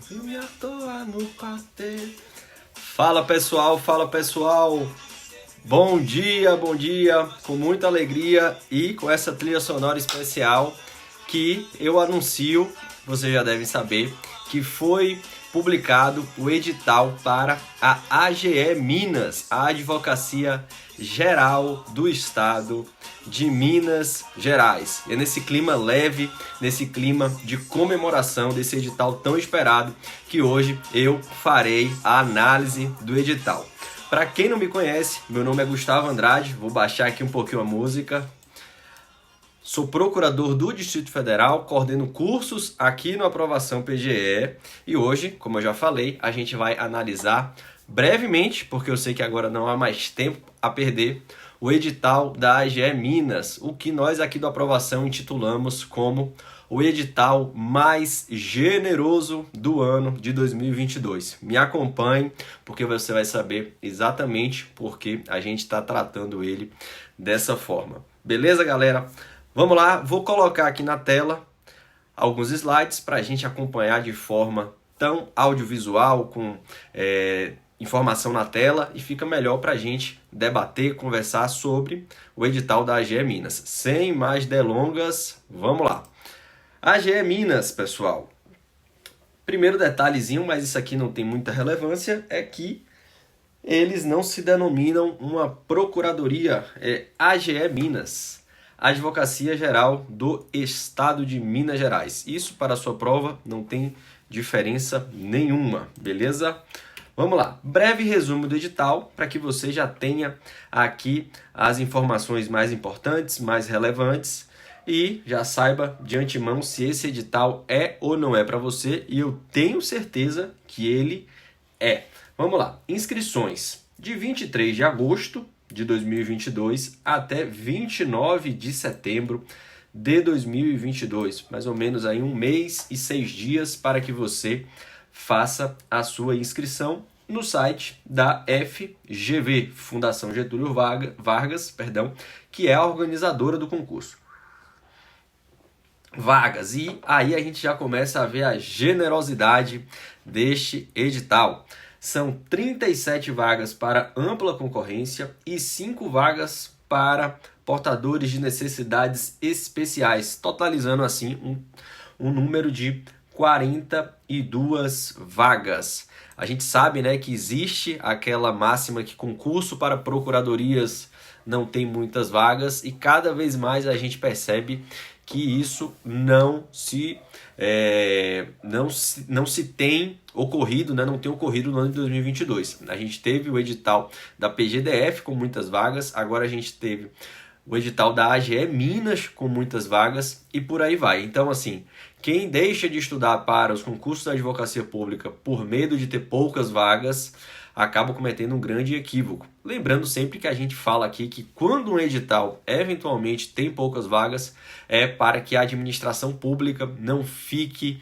Se me à toa no quartel. Fala pessoal, fala pessoal. Bom dia, com muita alegria e com essa trilha sonora especial que eu anuncio, vocês já devem saber, que foi publicado o edital para a AGE Minas, a Advocacia Geral do Estado de Minas Gerais. É nesse clima leve, nesse clima de comemoração desse edital tão esperado, que hoje eu farei a análise do edital. Para quem não me conhece, meu nome é Gustavo Andrade, vou baixar aqui um pouquinho a música. Sou procurador do Distrito Federal, coordeno cursos aqui no Aprovação PGE e hoje, como eu já falei, a gente vai analisar brevemente, porque eu sei que agora não há mais tempo a perder, o edital da AGE Minas, o que nós aqui do Aprovação intitulamos como o edital mais generoso do ano de 2022. Me acompanhe, porque você vai saber exatamente por que a gente está tratando ele dessa forma. Beleza, galera? Vamos lá, vou colocar aqui na tela alguns slides para a gente acompanhar de forma tão audiovisual, com informação na tela, e fica melhor para a gente debater, conversar sobre o edital da AGE Minas. Sem mais delongas, vamos lá. AGE Minas, pessoal. Primeiro detalhezinho, mas isso aqui não tem muita relevância, é que eles não se denominam uma procuradoria, é AGE Minas, Advocacia Geral do Estado de Minas Gerais. Isso para a sua prova não tem diferença nenhuma, beleza? Vamos lá, breve resumo do edital para que você já tenha aqui as informações mais importantes, mais relevantes e já saiba de antemão se esse edital é ou não é para você, e eu tenho certeza que ele é. Vamos lá, inscrições de 23 de agosto de 2022 até 29 de setembro de 2022, mais ou menos aí 1 mês e 6 dias para que você faça a sua inscrição no site da FGV, Fundação Getúlio Vargas, que é a organizadora do concurso. Vagas, e aí a gente já começa a ver a generosidade deste edital. São 37 vagas para ampla concorrência e 5 vagas para portadores de necessidades especiais, totalizando assim um número de 42 vagas. A gente sabe, né, que existe aquela máxima que concurso para procuradorias não tem muitas vagas, e cada vez mais a gente percebe que isso não se tem ocorrido, né? Não tem ocorrido no ano de 2022. A gente teve o edital da PGDF com muitas vagas, agora a gente teve o edital da AGE Minas com muitas vagas e por aí vai. Então, assim, quem deixa de estudar para os concursos da advocacia pública por medo de ter poucas vagas, acaba cometendo um grande equívoco. Lembrando sempre que a gente fala aqui que quando um edital eventualmente tem poucas vagas, é para que a administração pública não fique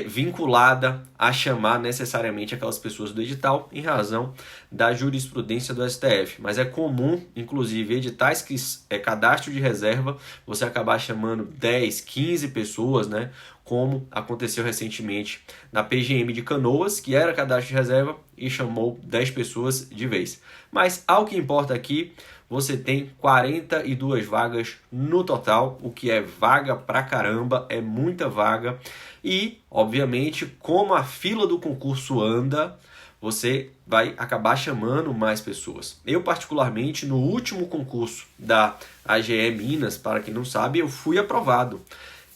vinculada a chamar necessariamente aquelas pessoas do edital em razão da jurisprudência do STF. Mas é comum, inclusive, editais que é cadastro de reserva, você acabar chamando 10, 15 pessoas, né? Como aconteceu recentemente na PGM de Canoas, que era cadastro de reserva e chamou 10 pessoas de vez. Mas ao que importa aqui, você tem 42 vagas no total, o que é vaga pra caramba, é muita vaga. E, obviamente, como a fila do concurso anda, você vai acabar chamando mais pessoas. Eu, particularmente, no último concurso da AGE Minas, para quem não sabe, eu fui aprovado.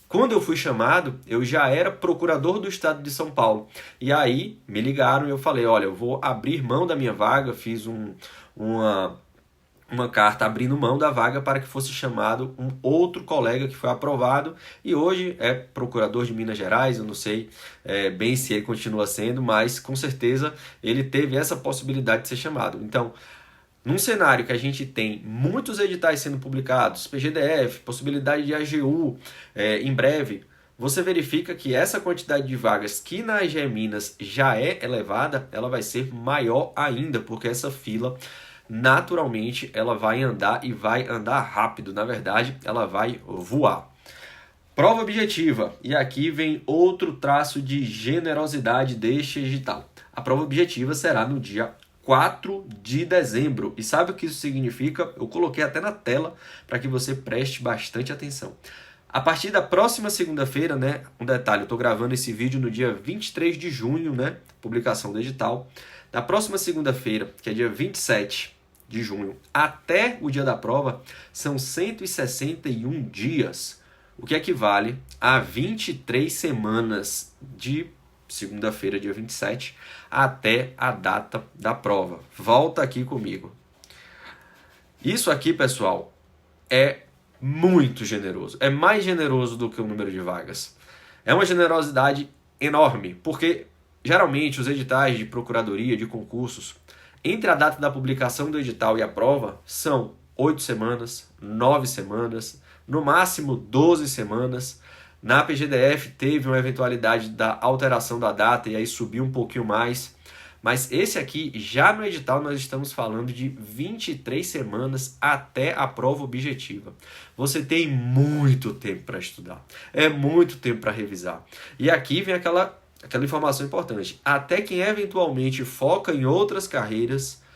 Quando eu fui chamado, eu já era procurador do estado de São Paulo. E aí me ligaram e eu falei, olha, eu vou abrir mão da minha vaga, fiz uma carta abrindo mão da vaga para que fosse chamado um outro colega que foi aprovado e hoje é procurador de Minas Gerais. Eu não sei bem se ele continua sendo, mas com certeza ele teve essa possibilidade de ser chamado. Então, num cenário que a gente tem muitos editais sendo publicados, PGDF, possibilidade de AGU em breve, você verifica que essa quantidade de vagas que na AGE Minas já é elevada, ela vai ser maior ainda, porque essa fila, naturalmente, ela vai andar e vai andar rápido. Na verdade, ela vai voar. Prova objetiva, e aqui vem outro traço de generosidade deste edital. A prova objetiva será no dia 4 de dezembro. E sabe o que isso significa? Eu coloquei até na tela para que você preste bastante atenção. A partir da próxima segunda-feira, né? Um detalhe, eu estou gravando esse vídeo no dia 23 de junho, né? Publicação do edital. Da próxima segunda-feira, que é dia 27 de junho, até o dia da prova, são 161 dias, o que equivale a 23 semanas de segunda-feira, dia 27, até a data da prova. Volta aqui comigo. Isso aqui, pessoal, é muito generoso. É mais generoso do que o número de vagas. É uma generosidade enorme, porque geralmente os editais de procuradoria, de concursos, entre a data da publicação do edital e a prova, são 8 semanas, 9 semanas, no máximo 12 semanas. Na PGDF teve uma eventualidade da alteração da data e aí subiu um pouquinho mais. Mas esse aqui, já no edital, nós estamos falando de 23 semanas até a prova objetiva. Você tem muito tempo para estudar, é muito tempo para revisar. E aqui vem aquela informação importante. Até quem eventualmente foca em outras carreiras,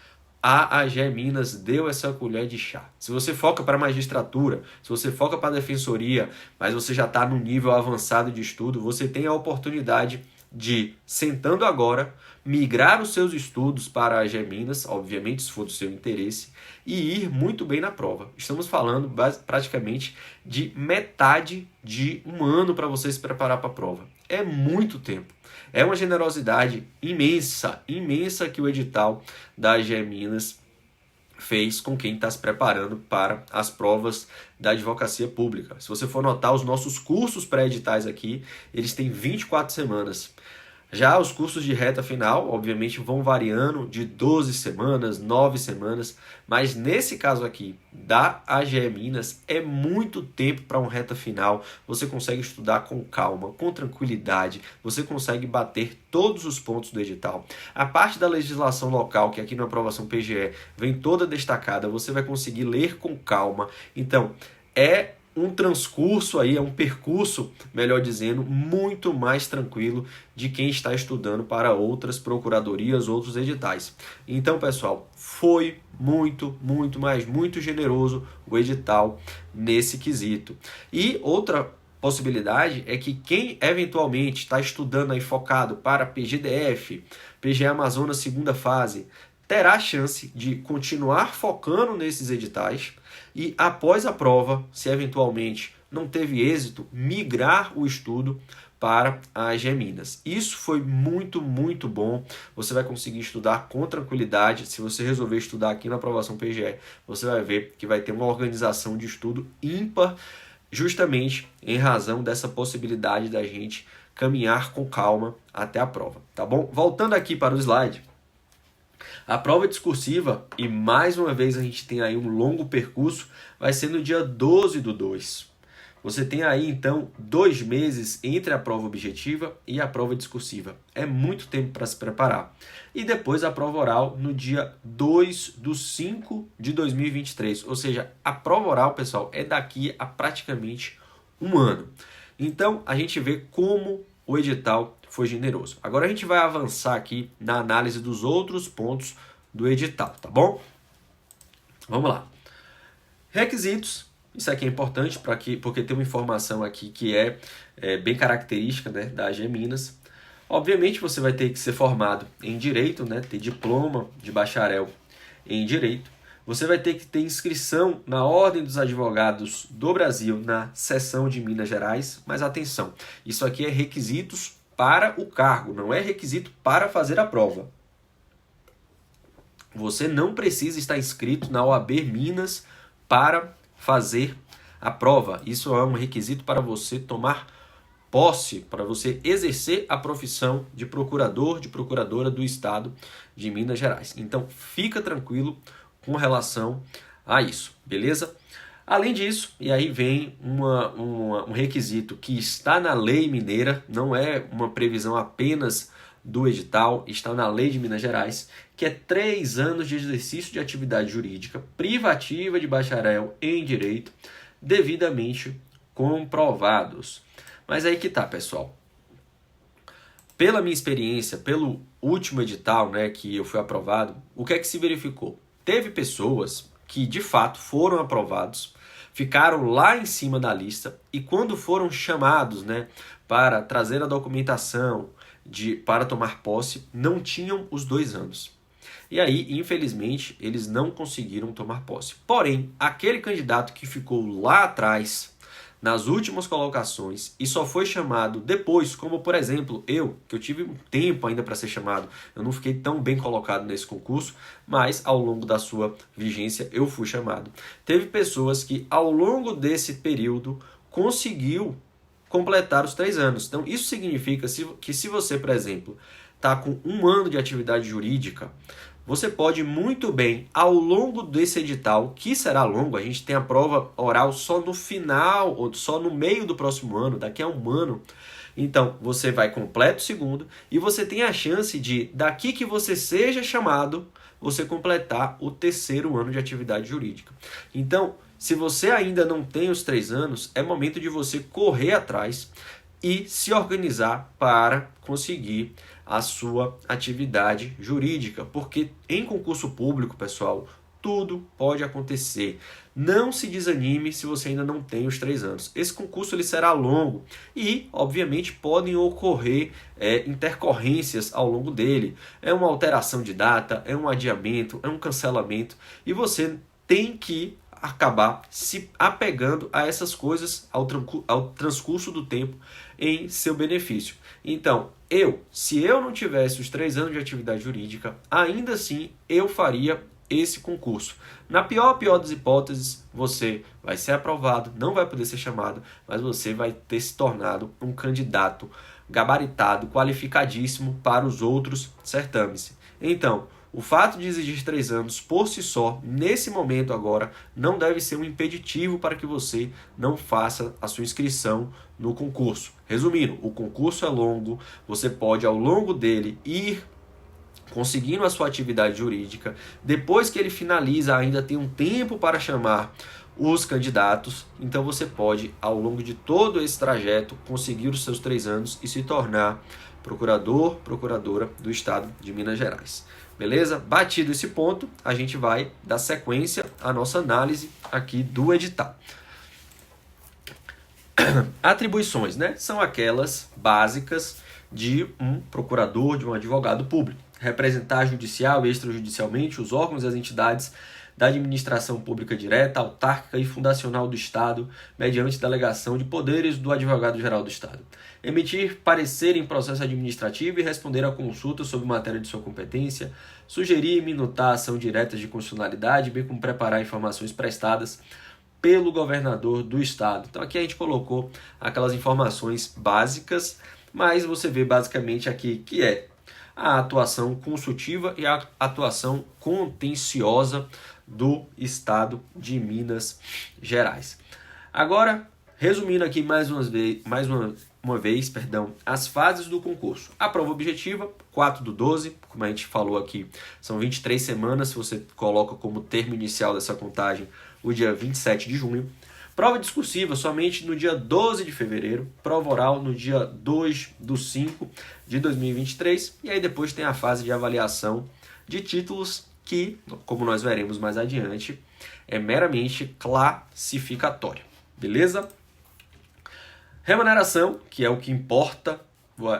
a AGE Minas deu essa colher de chá. Se você foca para magistratura, se você foca para defensoria, mas você já está no nível avançado de estudo, você tem a oportunidade de, sentando agora, migrar os seus estudos para a AGE Minas, obviamente, se for do seu interesse, e ir muito bem na prova. Estamos falando praticamente de metade de um ano para você se preparar para a prova. É muito tempo. É uma generosidade imensa, imensa que o edital da AGE Minas fez com quem está se preparando para as provas da advocacia pública. Se você for notar, os nossos cursos pré-editais aqui, eles têm 24 semanas. Já os cursos de reta final, obviamente, vão variando de 12 semanas, 9 semanas, mas nesse caso aqui, da AGE Minas, é muito tempo para um reta final. Você consegue estudar com calma, com tranquilidade, você consegue bater todos os pontos do edital. A parte da legislação local, que aqui na aprovação PGE vem toda destacada, você vai conseguir ler com calma. Então, é um transcurso aí, é um percurso, melhor dizendo, muito mais tranquilo de quem está estudando para outras procuradorias, outros editais. Então, pessoal, foi muito generoso o edital nesse quesito. E outra possibilidade é que quem eventualmente está estudando aí focado para PGDF, PGE Amazonas segunda fase, terá a chance de continuar focando nesses editais e, após a prova, se eventualmente não teve êxito, migrar o estudo para a AGE Minas. Isso foi muito bom. Você vai conseguir estudar com tranquilidade. Se você resolver estudar aqui na aprovação PGE, você vai ver que vai ter uma organização de estudo ímpar, justamente em razão dessa possibilidade da gente caminhar com calma até a prova, tá bom? Voltando aqui para o slide. A prova discursiva, e mais uma vez a gente tem aí um longo percurso, vai ser no dia 12/2. Você tem aí então 2 meses entre a prova objetiva e a prova discursiva. É muito tempo para se preparar. E depois a prova oral no dia 2/5 de 2023. Ou seja, a prova oral, pessoal, é daqui a praticamente um ano. Então a gente vê como o edital foi generoso. Agora a gente vai avançar aqui na análise dos outros pontos do edital, tá bom? Vamos lá. Requisitos. Isso aqui é importante porque tem uma informação aqui que é bem característica, né, da AGE Minas. Obviamente você vai ter que ser formado em Direito, né, ter diploma de bacharel em Direito. Você vai ter que ter inscrição na Ordem dos Advogados do Brasil, na seção de Minas Gerais. Mas atenção, isso aqui é requisitos para o cargo, não é requisito para fazer a prova. Você não precisa estar inscrito na OAB Minas para fazer a prova. Isso é um requisito para você tomar posse, para você exercer a profissão de procurador, de procuradora do Estado de Minas Gerais. Então, fica tranquilo com relação a isso, beleza? Além disso, e aí vem um requisito que está na lei mineira, não é uma previsão apenas do edital, está na lei de Minas Gerais, que é 3 anos de exercício de atividade jurídica privativa de bacharel em Direito, devidamente comprovados. Mas aí que tá, pessoal. Pela minha experiência, pelo último edital, né, que eu fui aprovado, o que é que se verificou? Teve pessoas que de fato foram aprovados, ficaram lá em cima da lista e quando foram chamados, né, para trazer a documentação para tomar posse, não tinham os 2 anos. E aí, infelizmente, eles não conseguiram tomar posse. Porém, aquele candidato que ficou lá atrás, nas últimas colocações, e só foi chamado depois, como por exemplo, que eu tive um tempo ainda para ser chamado, eu não fiquei tão bem colocado nesse concurso, mas ao longo da sua vigência eu fui chamado. Teve pessoas que ao longo desse período conseguiu completar os 3 anos. Então isso significa que se você, por exemplo, está com 1 ano de atividade jurídica, você pode muito bem, ao longo desse edital, que será longo, a gente tem a prova oral só no final, ou só no meio do próximo ano, daqui a 1 ano. Então, você vai completo o 2º e você tem a chance de, daqui que você seja chamado, você completar o 3º ano de atividade jurídica. Então, se você ainda não tem os 3 anos, é momento de você correr atrás e se organizar para conseguir a sua atividade jurídica, porque em concurso público, pessoal, tudo pode acontecer. Não se desanime se você ainda não tem os 3 anos. Esse concurso ele será longo e, obviamente, podem ocorrer intercorrências ao longo dele. É uma alteração de data, é um adiamento, é um cancelamento e você tem que acabar se apegando a essas coisas ao transcurso do tempo em seu benefício. Então, se eu não tivesse os 3 anos de atividade jurídica, ainda assim eu faria esse concurso. Na pior das hipóteses, você vai ser aprovado, não vai poder ser chamado, mas você vai ter se tornado um candidato gabaritado, qualificadíssimo para os outros certames. Então, o fato de exigir 3 anos por si só, nesse momento agora, não deve ser um impeditivo para que você não faça a sua inscrição no concurso. Resumindo, o concurso é longo, você pode ao longo dele ir conseguindo a sua atividade jurídica. Depois que ele finaliza, ainda tem um tempo para chamar os candidatos, então você pode, ao longo de todo esse trajeto, conseguir os seus 3 anos e se tornar procuradora do Estado de Minas Gerais. Beleza? Batido esse ponto, a gente vai dar sequência à nossa análise aqui do edital. Atribuições, né? São aquelas básicas de um procurador, de um advogado público. Representar judicial e extrajudicialmente os órgãos e as entidades da administração pública direta, autárquica e fundacional do Estado, mediante delegação de poderes do Advogado-Geral do Estado. Emitir parecer em processo administrativo e responder a consulta sobre matéria de sua competência, sugerir e minutar ação direta de constitucionalidade, bem como preparar informações prestadas pelo governador do Estado. Então aqui a gente colocou aquelas informações básicas, mas você vê basicamente aqui que é a atuação consultiva e a atuação contenciosa do Estado de Minas Gerais. Agora, resumindo aqui mais uma vez, as fases do concurso. A prova objetiva, 4/12, como a gente falou aqui, são 23 semanas, se você coloca como termo inicial dessa contagem o dia 27 de junho. Prova discursiva somente no dia 12 de fevereiro, prova oral no dia 2/5 de 2023, e aí depois tem a fase de avaliação de títulos que, como nós veremos mais adiante, é meramente classificatória, beleza? Remuneração, que é o que importa,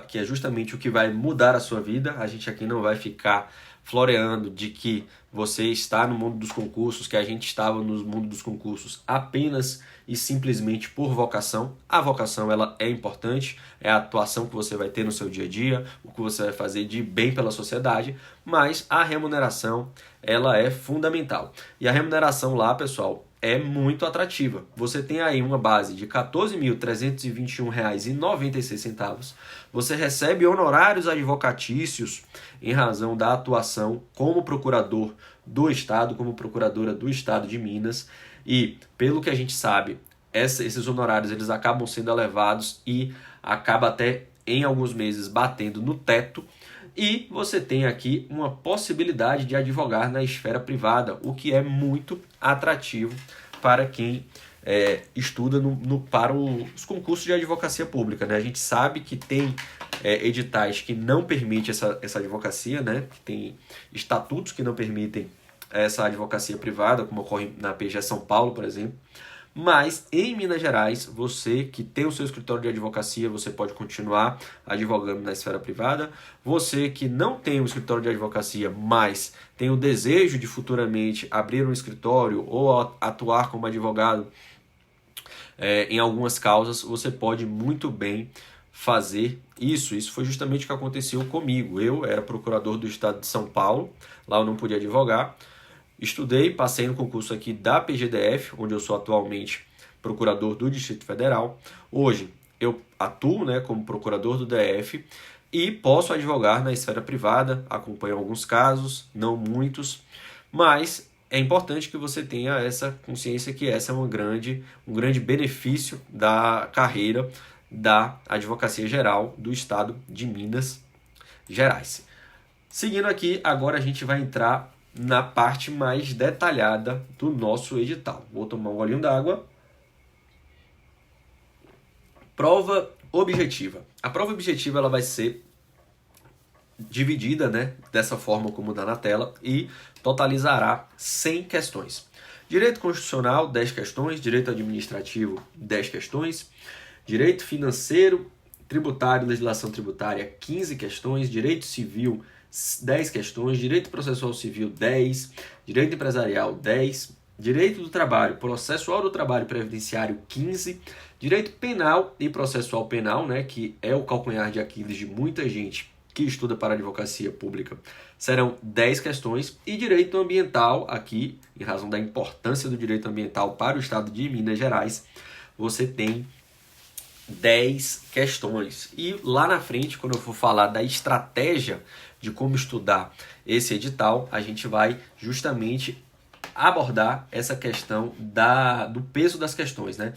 que é justamente o que vai mudar a sua vida. A gente aqui não vai ficar floreando de que você está no mundo dos concursos, que a gente estava no mundo dos concursos apenas e simplesmente por vocação. A vocação ela é importante, é a atuação que você vai ter no seu dia a dia, o que você vai fazer de bem pela sociedade, mas a remuneração ela é fundamental. E a remuneração lá, pessoal, é muito atrativa. Você tem aí uma base de R$ 14.321,96. Você recebe honorários advocatícios em razão da atuação como procurador do Estado, como procuradora do Estado de Minas. E, pelo que a gente sabe, esses honorários eles acabam sendo elevados e acaba até, em alguns meses, batendo no teto. E você tem aqui uma possibilidade de advogar na esfera privada, o que é muito atrativo para quem estuda para os concursos de advocacia pública, né? A gente sabe que tem editais que não permitem essa advocacia, né? Que tem estatutos que não permitem essa advocacia privada, como ocorre na PGE São Paulo, por exemplo. Mas em Minas Gerais, você que tem o seu escritório de advocacia, você pode continuar advogando na esfera privada. Você que não tem um escritório de advocacia, mas tem o desejo de futuramente abrir um escritório ou atuar como advogado em algumas causas, você pode muito bem fazer isso. Isso foi justamente o que aconteceu comigo. Eu era procurador do estado de São Paulo, lá eu não podia advogar. Estudei, passei no concurso aqui da PGDF, onde eu sou atualmente procurador do Distrito Federal. Hoje eu atuo, né, como procurador do DF e posso advogar na esfera privada, acompanho alguns casos, não muitos, mas é importante que você tenha essa consciência que essa é um grande benefício da carreira da Advocacia Geral do Estado de Minas Gerais. Seguindo aqui, agora a gente vai entrar na parte mais detalhada do nosso edital. Vou tomar um golinho d'água. Prova objetiva. A prova objetiva ela vai ser dividida, né, dessa forma como dá na tela e totalizará 100 questões. Direito constitucional, 10 questões. Direito administrativo, 10 questões. Direito financeiro, tributário, legislação tributária, 15 questões. Direito civil, 10 questões, direito processual civil 10, direito empresarial 10, direito do trabalho, processual do trabalho previdenciário 15, direito penal e processual penal, né, que é o calcanhar de Aquiles de muita gente que estuda para a advocacia pública, serão 10 questões, e direito ambiental, aqui, em razão da importância do direito ambiental para o estado de Minas Gerais, você tem 10 questões. E lá na frente, quando eu for falar da estratégia de como estudar esse edital, a gente vai justamente abordar essa questão do peso das questões, né?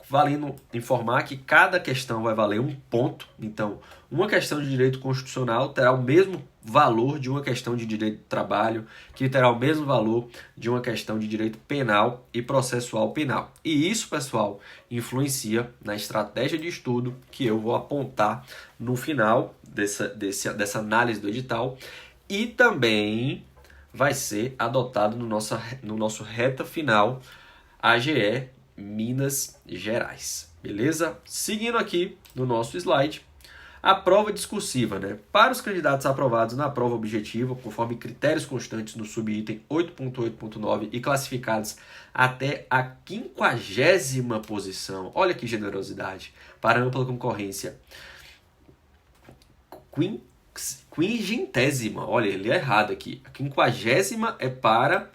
Valendo informar que cada questão vai valer um ponto. Então, uma questão de direito constitucional terá o mesmo valor de uma questão de direito do trabalho, que terá o mesmo valor de uma questão de direito penal e processual penal. E isso, pessoal, influencia na estratégia de estudo que eu vou apontar no final dessa análise do edital, e também vai ser adotado no nosso reta final AGE Minas Gerais. Beleza? Seguindo aqui no nosso slide, a prova discursiva, né? Para os candidatos aprovados na prova objetiva, conforme critérios constantes no subitem 8.8.9 e classificados até a 50ª posição. Olha que generosidade. Para ampla concorrência. 50ª. Olha, ele é errado aqui. A 50ª é para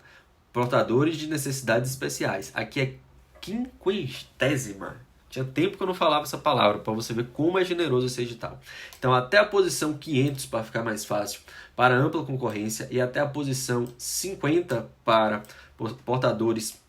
portadores de necessidades especiais. Aqui é 50ª. Tinha tempo que eu não falava essa palavra, para você ver como é generoso esse edital. Então, até a posição 500, para ficar mais fácil, para ampla concorrência, e até a posição 50 para portadores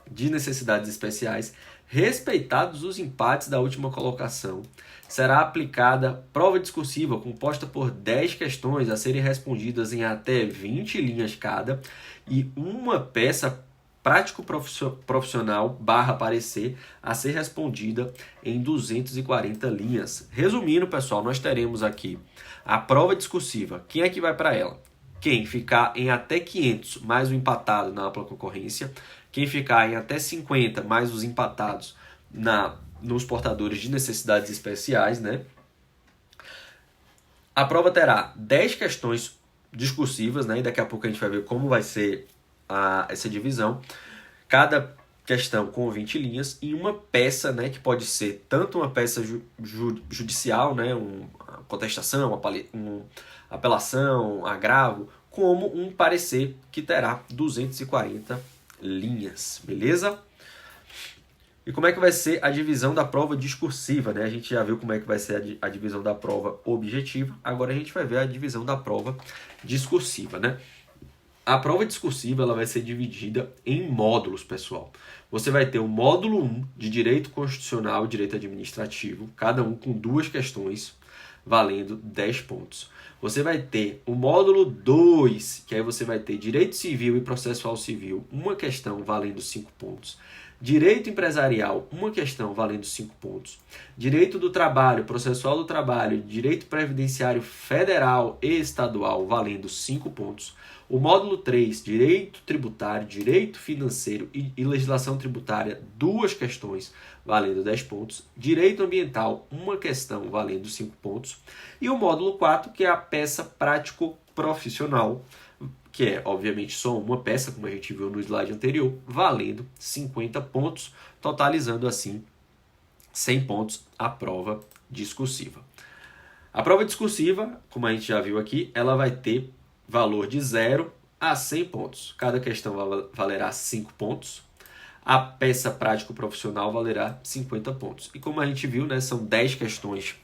de necessidades especiais, respeitados os empates da última colocação, será aplicada prova discursiva composta por 10 questões a serem respondidas em até 20 linhas cada, e uma peça prático profissional / parecer a ser respondida em 240 linhas. Resumindo, pessoal, nós teremos aqui a prova discursiva. Quem é que vai para ela? Quem ficar em até 500 mais o empatado na ampla concorrência, quem ficar em até 50 mais os empatados nos portadores de necessidades especiais, né? A prova terá 10 questões discursivas, né? E daqui a pouco a gente vai ver como vai ser essa divisão. Cada questão com 20 linhas e uma peça, né, que pode ser tanto uma peça judicial, né, uma contestação, uma apelação, agravo, como um parecer que terá 240 linhas, beleza? E como é que vai ser a divisão da prova discursiva, né? A gente já viu como é que vai ser a divisão da prova objetiva, agora a gente vai ver a divisão da prova discursiva, né? A prova discursiva ela vai ser dividida em módulos, pessoal. Você vai ter o módulo 1 de Direito Constitucional e Direito Administrativo, cada um com 2 questões, valendo 10 pontos. Você vai ter o módulo 2, que aí você vai ter Direito Civil e Processual Civil, uma questão valendo 5 pontos. Direito empresarial, uma questão valendo 5 pontos. Direito do trabalho, processual do trabalho, direito previdenciário federal e estadual valendo 5 pontos. O módulo 3, direito tributário, direito financeiro e legislação tributária, 2 questões valendo 10 pontos. Direito ambiental, uma questão valendo 5 pontos. E o módulo 4, que é a peça prático-profissional, que é, obviamente, só uma peça, como a gente viu no slide anterior, valendo 50 pontos, totalizando, assim, 100 pontos a prova discursiva. A prova discursiva, como a gente já viu aqui, ela vai ter valor de 0 a 100 pontos. Cada questão valerá 5 pontos. A peça prático-profissional valerá 50 pontos. E como a gente viu, né, são 10 questões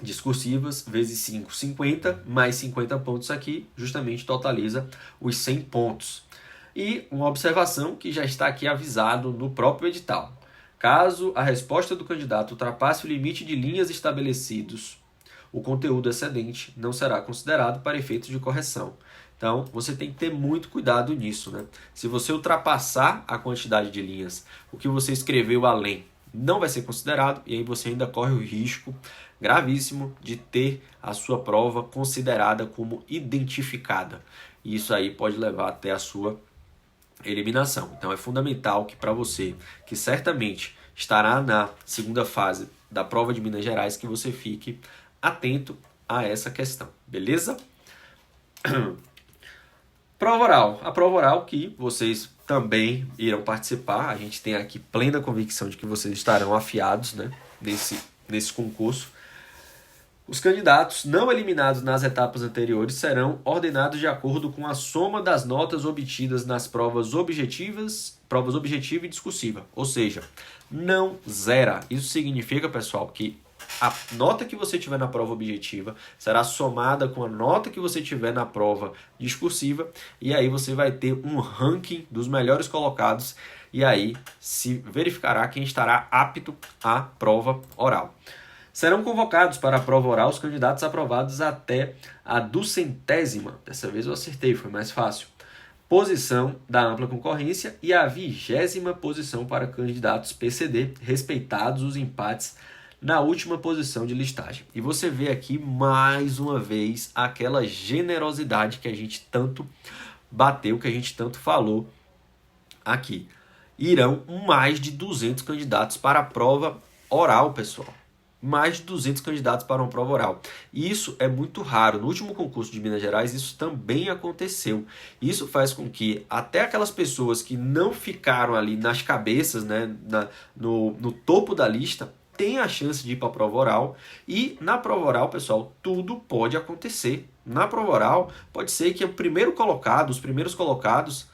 discursivas, vezes 5, 50, mais 50 pontos aqui, justamente totaliza os 100 pontos. E uma observação que já está aqui avisado no próprio edital. Caso a resposta do candidato ultrapasse o limite de linhas estabelecidos, o conteúdo excedente não será considerado para efeitos de correção. Então, você tem que ter muito cuidado nisso, né? Se você ultrapassar a quantidade de linhas, o que você escreveu além não vai ser considerado, e aí você ainda corre o risco gravíssimo de ter a sua prova considerada como identificada. E isso aí pode levar até a sua eliminação. Então é fundamental que para você, que certamente estará na segunda fase da prova de Minas Gerais, que você fique atento a essa questão, beleza? Prova oral. A prova oral que vocês também irão participar. A gente tem aqui plena convicção de que vocês estarão afiados, né, nesse concurso. Os candidatos não eliminados nas etapas anteriores serão ordenados de acordo com a soma das notas obtidas nas provas objetiva e discursiva. Ou seja, não zera. Isso significa, pessoal, que a nota que você tiver na prova objetiva será somada com a nota que você tiver na prova discursiva, e aí você vai ter um ranking dos melhores colocados, e aí se verificará quem estará apto à prova oral. Serão convocados para a prova oral os candidatos aprovados até a 200ª, dessa vez eu acertei, foi mais fácil, posição da ampla concorrência e a 20ª posição para candidatos PCD, respeitados os empates na última posição de listagem. E você vê aqui mais uma vez aquela generosidade que a gente tanto bateu, que a gente tanto falou aqui. Irão mais de 200 candidatos para a prova oral, pessoal. Mais de 200 candidatos para uma prova oral. E isso é muito raro. No último concurso de Minas Gerais, isso também aconteceu. Isso faz com que até aquelas pessoas que não ficaram ali nas cabeças, né, no topo da lista, tenham a chance de ir para a prova oral. E na prova oral, pessoal, tudo pode acontecer. Na prova oral, pode ser que os primeiros colocados,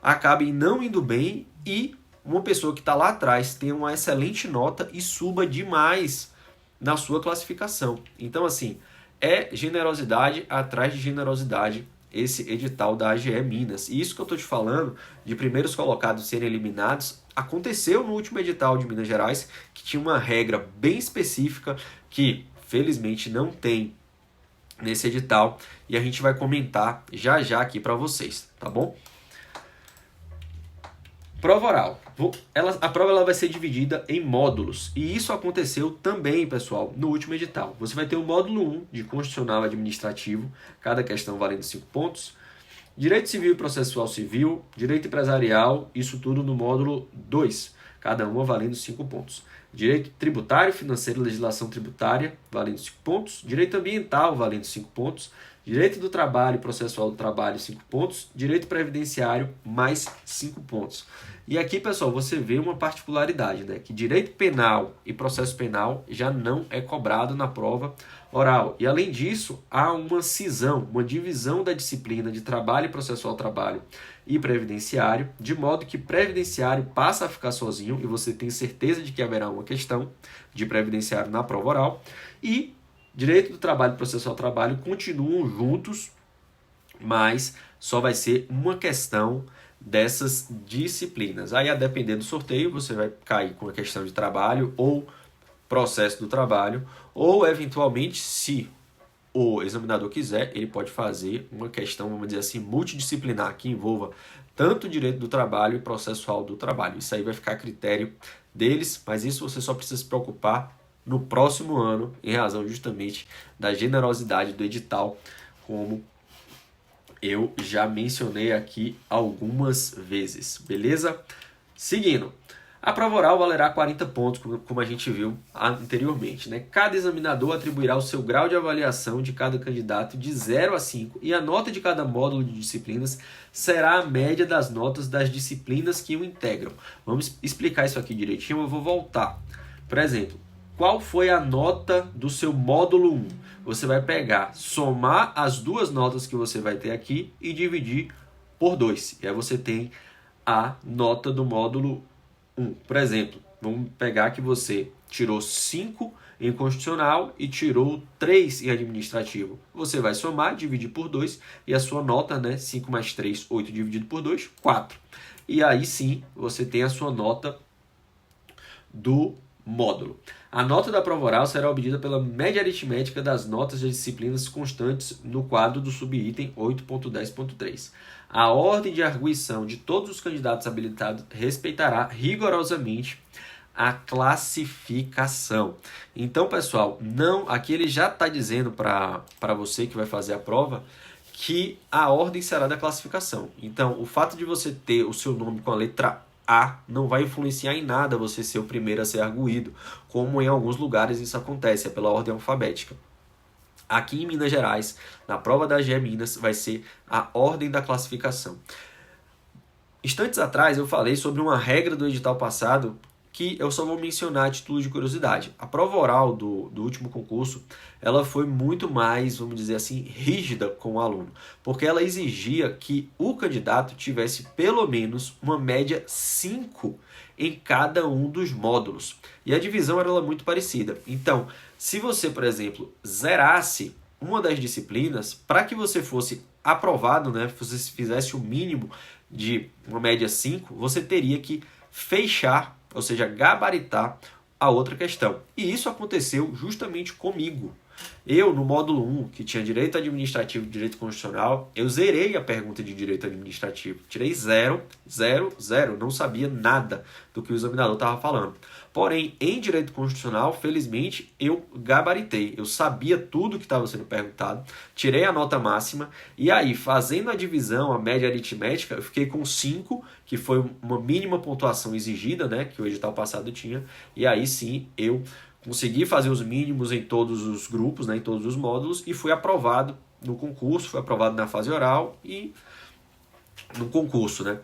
acabem não indo bem e uma pessoa que está lá atrás tenha uma excelente nota e suba demais na sua classificação. Então, assim, é generosidade atrás de generosidade esse edital da AGE Minas. E isso que eu estou te falando, de primeiros colocados serem eliminados, aconteceu no último edital de Minas Gerais, que tinha uma regra bem específica que, felizmente, não tem nesse edital. E a gente vai comentar já já aqui para vocês, tá bom? Prova oral. A prova vai ser dividida em módulos. E isso aconteceu também, pessoal, no último edital. Você vai ter o módulo 1 de Constitucional Administrativo, cada questão valendo 5 pontos. Direito Civil e Processual Civil, Direito Empresarial, isso tudo no módulo 2, cada uma valendo 5 pontos. Direito Tributário, Financeiro e Legislação Tributária, valendo 5 pontos. Direito Ambiental, valendo 5 pontos. Direito do Trabalho e Processual do Trabalho, 5 pontos. Direito Previdenciário, mais 5 pontos. E aqui, pessoal, você vê uma particularidade, né? Que direito penal e processo penal já não é cobrado na prova oral. E, além disso, há uma cisão, uma divisão da disciplina de trabalho e processual trabalho e previdenciário, de modo que previdenciário passa a ficar sozinho e você tem certeza de que haverá uma questão de previdenciário na prova oral. E direito do trabalho e processual trabalho continuam juntos, mas só vai ser uma questão dessas disciplinas. Aí, a depender do sorteio, você vai cair com a questão de trabalho ou processo do trabalho, ou, eventualmente, se o examinador quiser, ele pode fazer uma questão, vamos dizer assim, multidisciplinar, que envolva tanto o direito do trabalho e processual do trabalho. Isso aí vai ficar a critério deles, mas isso você só precisa se preocupar no próximo ano, em razão justamente da generosidade do edital, como eu já mencionei aqui algumas vezes, beleza? Seguindo, a prova oral valerá 40 pontos, como a gente viu anteriormente, né? Cada examinador atribuirá o seu grau de avaliação de cada candidato de 0 a 5 e a nota de cada módulo de disciplinas será a média das notas das disciplinas que o integram. Vamos explicar isso aqui direitinho, eu vou voltar. Por exemplo, qual foi a nota do seu módulo 1? Você vai pegar, somar as duas notas que você vai ter aqui e dividir por 2. E aí você tem a nota do módulo 1. Por exemplo, vamos pegar que você tirou 5 em constitucional e tirou 3 em administrativo. Você vai somar, dividir por 2 e a sua nota, né, 5 mais 3, 8 dividido por 2, 4. E aí sim, você tem a sua nota do módulo. A nota da prova oral será obtida pela média aritmética das notas das disciplinas constantes no quadro do subitem 8.10.3. A ordem de arguição de todos os candidatos habilitados respeitará rigorosamente a classificação. Então, pessoal, não, aqui ele já está dizendo para você que vai fazer a prova que a ordem será da classificação. Então, o fato de você ter o seu nome com a letra A não vai influenciar em nada você ser o primeiro a ser arguído, como em alguns lugares isso acontece, é pela ordem alfabética. Aqui em Minas Gerais, na prova da AGE Minas, vai ser a ordem da classificação. Instantes atrás eu falei sobre uma regra do edital passado que eu só vou mencionar a título de curiosidade. A prova oral do último concurso, ela foi muito mais, vamos dizer assim, rígida com o aluno, porque ela exigia que o candidato tivesse pelo menos uma média 5 em cada um dos módulos. E a divisão era muito parecida. Então, se você, por exemplo, zerasse uma das disciplinas, para que você fosse aprovado, né, você fizesse o mínimo de uma média 5, você teria que fechar, ou seja, gabaritar a outra questão. E isso aconteceu justamente comigo. Eu, no módulo 1, que tinha direito administrativo e direito constitucional, eu zerei a pergunta de direito administrativo. Tirei 0, 0, 0. Não sabia nada do que o examinador estava falando. Porém, em direito constitucional, felizmente, eu gabaritei. Eu sabia tudo que estava sendo perguntado, tirei a nota máxima, e aí, fazendo a divisão, a média aritmética, eu fiquei com 5, que foi uma mínima pontuação exigida, né, que o edital passado tinha, e aí sim, eu consegui fazer os mínimos em todos os grupos, né, em todos os módulos, e fui aprovado no concurso, fui aprovado na fase oral e no concurso, né.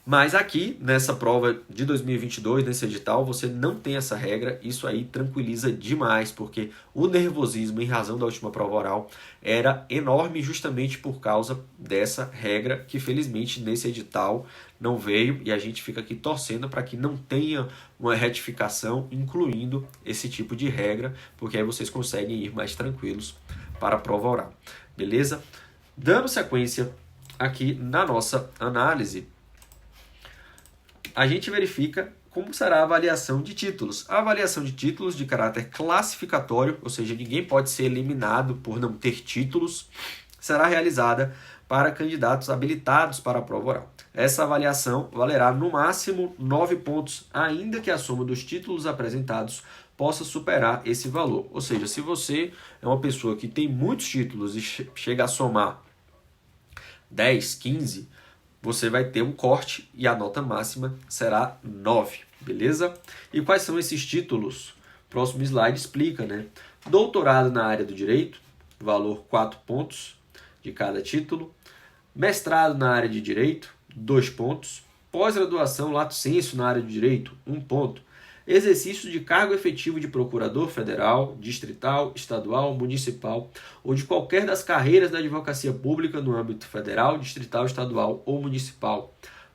Mas aqui, nessa prova de 2022, nesse edital, você não tem essa regra. Isso aí tranquiliza demais, porque o nervosismo em razão da última prova oral era enorme justamente por causa dessa regra que felizmente nesse edital não veio, e a gente fica aqui torcendo para que não tenha uma retificação incluindo esse tipo de regra, porque aí vocês conseguem ir mais tranquilos para a prova oral. Beleza? Dando sequência aqui na nossa análise, a gente verifica como será a avaliação de títulos. A avaliação de títulos de caráter classificatório, ou seja, ninguém pode ser eliminado por não ter títulos, será realizada para candidatos habilitados para a prova oral. Essa avaliação valerá no máximo 9 pontos, ainda que a soma dos títulos apresentados possa superar esse valor. Ou seja, se você é uma pessoa que tem muitos títulos e chega a somar 10, 15, você vai ter um corte e a nota máxima será 9, beleza? E quais são esses títulos? Próximo slide explica, né? Doutorado na área do direito, valor 4 pontos de cada título. Mestrado na área de direito, 2 pontos. Pós-graduação lato sensu na área de direito, 1 ponto. Exercício de cargo efetivo de procurador federal, distrital, estadual, municipal ou de qualquer das carreiras da advocacia pública no âmbito federal, distrital, estadual ou municipal,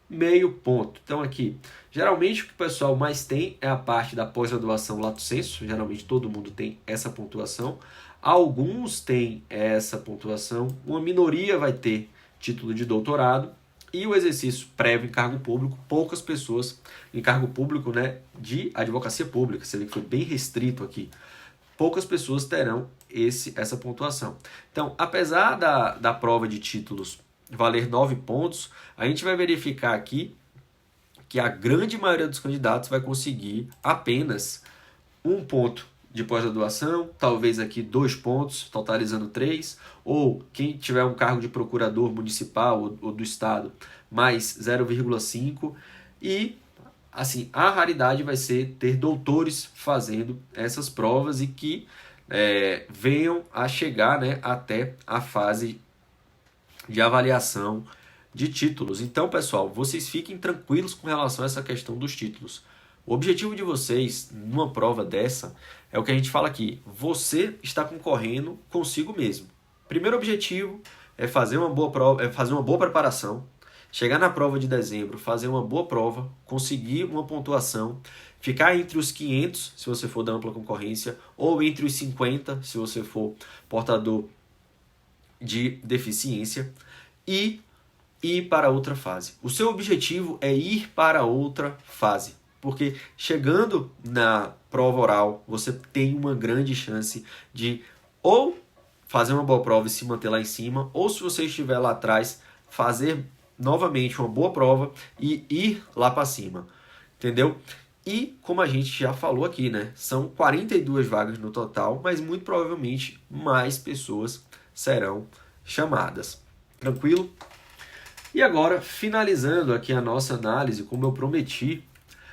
meio ponto. Então aqui, geralmente o que o pessoal mais tem é a parte da pós-graduação lato sensu, geralmente todo mundo tem essa pontuação. Alguns têm essa pontuação, uma minoria vai ter título de doutorado. E o exercício prévio em cargo público, poucas pessoas em cargo público, né, de advocacia pública. Você vê que foi bem restrito aqui. poucas pessoas terão essa pontuação. Então, apesar da prova de títulos valer 9 pontos, a gente vai verificar aqui que a grande maioria dos candidatos vai conseguir apenas 1 ponto de pós-graduação, talvez aqui 2 pontos, totalizando 3, ou quem tiver um cargo de procurador municipal ou do estado, mais 0,5, e assim, a raridade vai ser ter doutores fazendo essas provas e que venham a chegar, né, até a fase de avaliação de títulos. Então, pessoal, vocês fiquem tranquilos com relação a essa questão dos títulos. O objetivo de vocês, numa prova dessa, é o que a gente fala aqui. Você está concorrendo consigo mesmo. Primeiro objetivo é fazer uma boa prova, é fazer uma boa preparação, chegar na prova de dezembro, fazer uma boa prova, conseguir uma pontuação, ficar entre os 500, se você for da ampla concorrência, ou entre os 50, se você for portador de deficiência, e ir para outra fase. O seu objetivo é ir para outra fase, porque chegando na prova oral, você tem uma grande chance de ou fazer uma boa prova e se manter lá em cima, ou se você estiver lá atrás, fazer novamente uma boa prova e ir lá para cima, entendeu? E como a gente já falou aqui, né, são 42 vagas no total, mas muito provavelmente mais pessoas serão chamadas. Tranquilo? E agora, finalizando aqui a nossa análise, como eu prometi,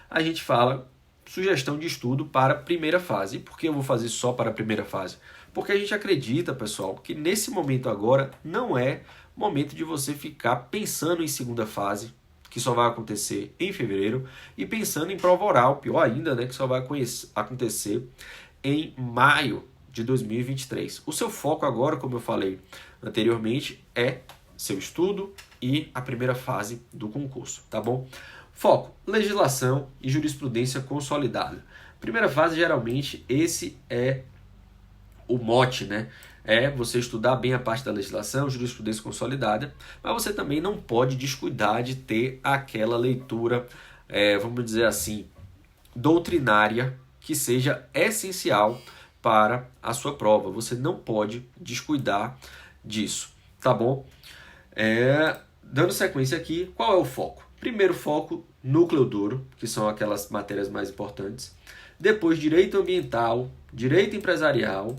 a gente fala sugestão de estudo para a primeira fase. E por que eu vou fazer só para a primeira fase? Porque a gente acredita, pessoal, que nesse momento agora não é momento de você ficar pensando em segunda fase, que só vai acontecer em fevereiro, e pensando em prova oral, pior ainda, né, que só vai acontecer em maio de 2023. O seu foco agora, como eu falei anteriormente, é seu estudo e a primeira fase do concurso, tá bom? Foco, legislação e jurisprudência consolidada. Primeira fase, geralmente, esse é o mote, né? É você estudar bem a parte da legislação, jurisprudência consolidada, mas você também não pode descuidar de ter aquela leitura, vamos dizer assim, doutrinária, que seja essencial para a sua prova. Você não pode descuidar disso, tá bom? Dando sequência aqui, qual é o foco? Primeiro foco, núcleo duro, que são aquelas matérias mais importantes. Depois, direito ambiental, direito empresarial,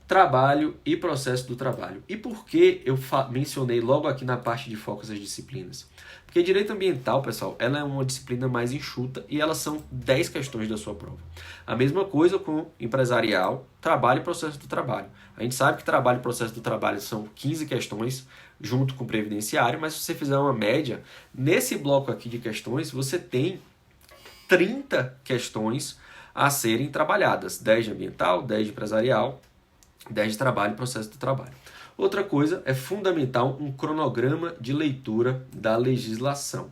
trabalho e processo do trabalho. E por que eu mencionei logo aqui na parte de focos as disciplinas? Porque direito ambiental, pessoal, ela é uma disciplina mais enxuta e elas são 10 questões da sua prova. A mesma coisa com empresarial, trabalho e processo do trabalho. A gente sabe que trabalho e processo do trabalho são 15 questões junto com o previdenciário, mas se você fizer uma média, nesse bloco aqui de questões, você tem 30 questões a serem trabalhadas. 10 de ambiental, 10 de empresarial, 10 de trabalho e processo do trabalho. Outra coisa é fundamental um cronograma de leitura da legislação.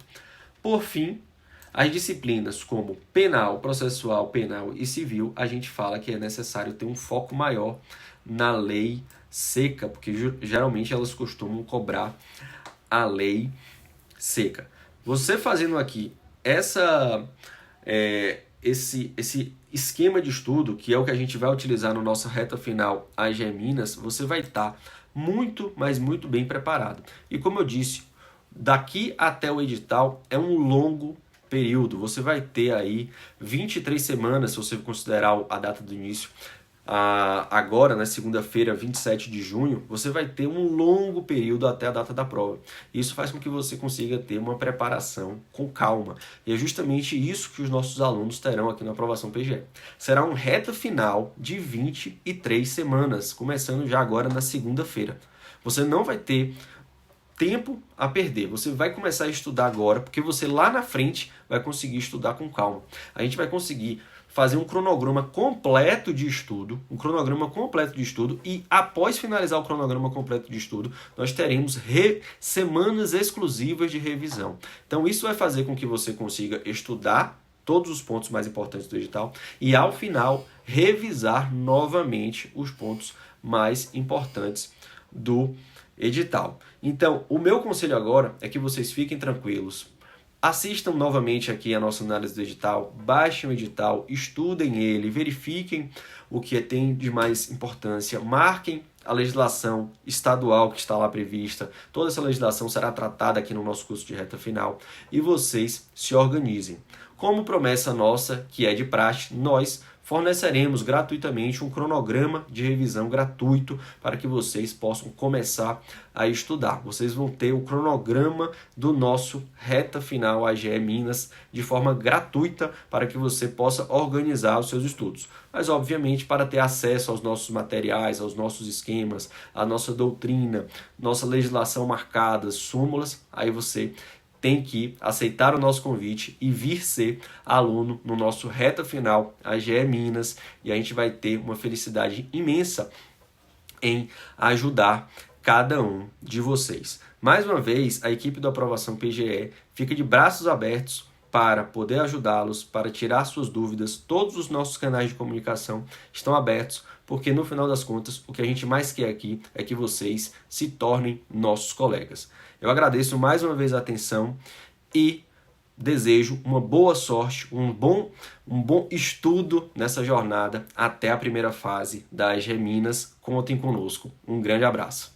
Por fim, as disciplinas como penal, processual, penal e civil, a gente fala que é necessário ter um foco maior na lei seca, porque geralmente elas costumam cobrar a lei seca. Você fazendo aqui esse esquema de estudo, que é o que a gente vai utilizar no nossa reta final AGE Minas, você vai estar muito, mas muito bem preparado. E como eu disse, daqui até o edital é um longo período. Você vai ter aí 23 semanas, se você considerar a data do início, agora, na segunda-feira, 27 de junho, você vai ter um longo período até a data da prova. Isso faz com que você consiga ter uma preparação com calma. E é justamente isso que os nossos alunos terão aqui na aprovação PGE. Será um reta final de 23 semanas, começando já agora na segunda-feira. Você não vai ter tempo a perder. Você vai começar a estudar agora, porque você lá na frente vai conseguir estudar com calma. A gente vai conseguir fazer um cronograma completo de estudo, e após finalizar o cronograma completo de estudo, nós teremos semanas exclusivas de revisão. Então isso vai fazer com que você consiga estudar todos os pontos mais importantes do edital e ao final revisar novamente os pontos mais importantes do edital. Então, o meu conselho agora é que vocês fiquem tranquilos, Assistam novamente aqui a nossa análise do edital, baixem o edital, estudem ele, verifiquem o que tem de mais importância, marquem a legislação estadual que está lá prevista. Toda essa legislação será tratada aqui no nosso curso de reta final e vocês se organizem. Como promessa nossa, que é de praxe, nós forneceremos gratuitamente um cronograma de revisão gratuito para que vocês possam começar a estudar. Vocês vão ter o cronograma do nosso reta final AGE Minas de forma gratuita para que você possa organizar os seus estudos. Mas, obviamente, para ter acesso aos nossos materiais, aos nossos esquemas, à nossa doutrina, nossa legislação marcada, súmulas, aí você tem que aceitar o nosso convite e vir ser aluno no nosso reta final AGE Minas, e a gente vai ter uma felicidade imensa em ajudar cada um de vocês. Mais uma vez, a equipe do Aprovação PGE fica de braços abertos para poder ajudá-los, para tirar suas dúvidas. Todos os nossos canais de comunicação estão abertos, porque no final das contas, o que a gente mais quer aqui é que vocês se tornem nossos colegas. Eu agradeço mais uma vez a atenção e desejo uma boa sorte, um bom estudo nessa jornada até a primeira fase da AGE Minas. Contem conosco. Um grande abraço.